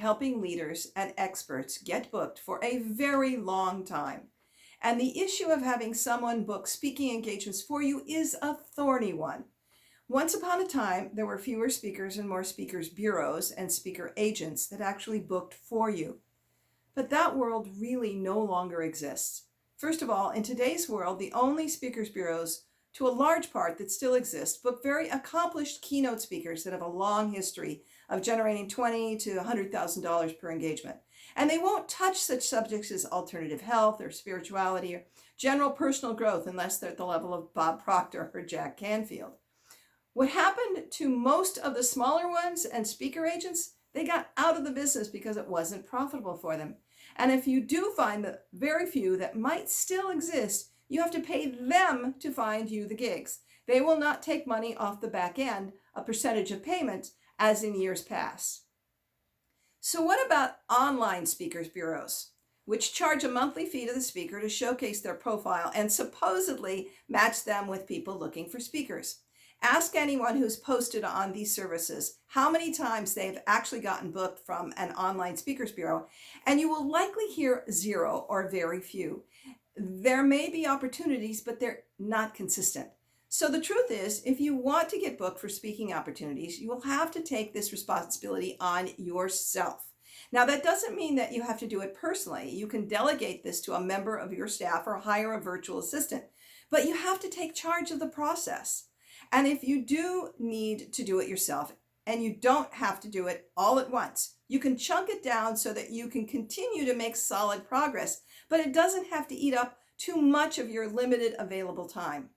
helping leaders and experts get booked for a very long time. And the issue of having someone book speaking engagements for you is a thorny one. Once upon a time, there were fewer speakers and more speakers bureaus and speaker agents that actually booked for you. But that world really no longer exists. First of all, in today's world, the only speakers bureaus, to a large part that still exist, book very accomplished keynote speakers that have a long history of generating $20,000 to $100,000 per engagement. And they won't touch such subjects as alternative health or spirituality or general personal growth unless they're at the level of Bob Proctor or Jack Canfield. What happened to most of the smaller ones and speaker agents? They got out of the business because it wasn't profitable for them. And if you do find the very few that might still exist, you have to pay them to find you the gigs. They will not take money off the back end, a percentage of payment, as in years past. So what about online speakers bureaus, which charge a monthly fee to the speaker to showcase their profile and supposedly match them with people looking for speakers? Ask anyone who's posted on these services how many times they've actually gotten booked from an online speakers bureau, and you will likely hear zero or very few. There may be opportunities, but they're not consistent. So the truth is, if you want to get booked for speaking opportunities, you will have to take this responsibility on yourself. Now, that doesn't mean that you have to do it personally. You can delegate this to a member of your staff or hire a virtual assistant, but you have to take charge of the process. And if you do need to do it yourself, and you don't have to do it all at once, you can chunk it down so that you can continue to make solid progress, but it doesn't have to eat up too much of your limited available time.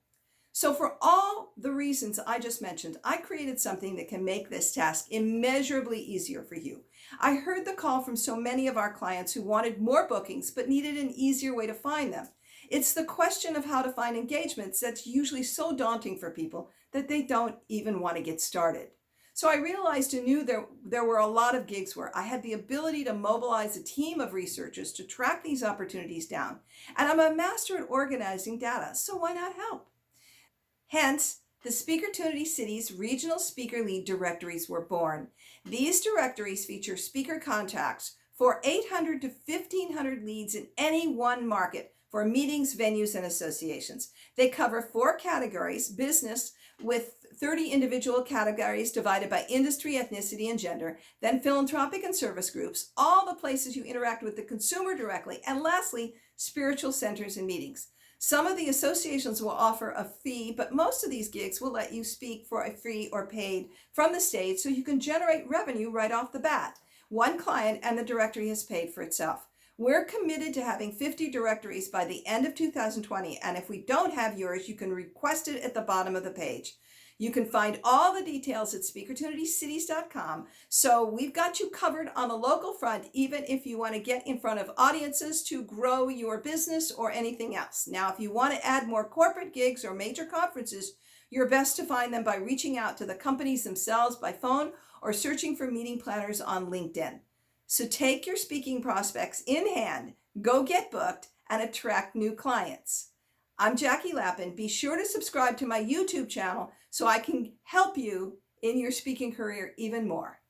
So for all the reasons I just mentioned, I created something that can make this task immeasurably easier for you. I heard the call from so many of our clients who wanted more bookings but needed an easier way to find them. It's the question of how to find engagements that's usually so daunting for people that they don't even want to get started. So I realized and knew there were a lot of gigs where I had the ability to mobilize a team of researchers to track these opportunities down. And I'm a master at organizing data, so why not help? Hence, the Speakertunity Cities Regional Speaker Lead Directories were born. These directories feature speaker contacts for 800 to 1,500 leads in any one market for meetings, venues, and associations. They cover 4 categories: business with 30 individual categories divided by industry, ethnicity, and gender, then philanthropic and service groups, all the places you interact with the consumer directly, and lastly, spiritual centers and meetings. Some of the associations will offer a fee, but most of these gigs will let you speak for a free or paid from the stage so you can generate revenue right off the bat. One client and the directory has paid for itself. We're committed to having 50 directories by the end of 2020, and if we don't have yours, you can request it at the bottom of the page. You can find all the details at speakertunitycities.com. So we've got you covered on the local front, even if you want to get in front of audiences to grow your business or anything else. Now, if you want to add more corporate gigs or major conferences, you're best to find them by reaching out to the companies themselves by phone or searching for meeting planners on LinkedIn. So take your speaking prospects in hand, go get booked, and attract new clients. I'm Jackie Lappin. Be sure to subscribe to my YouTube channel so I can help you in your speaking career even more.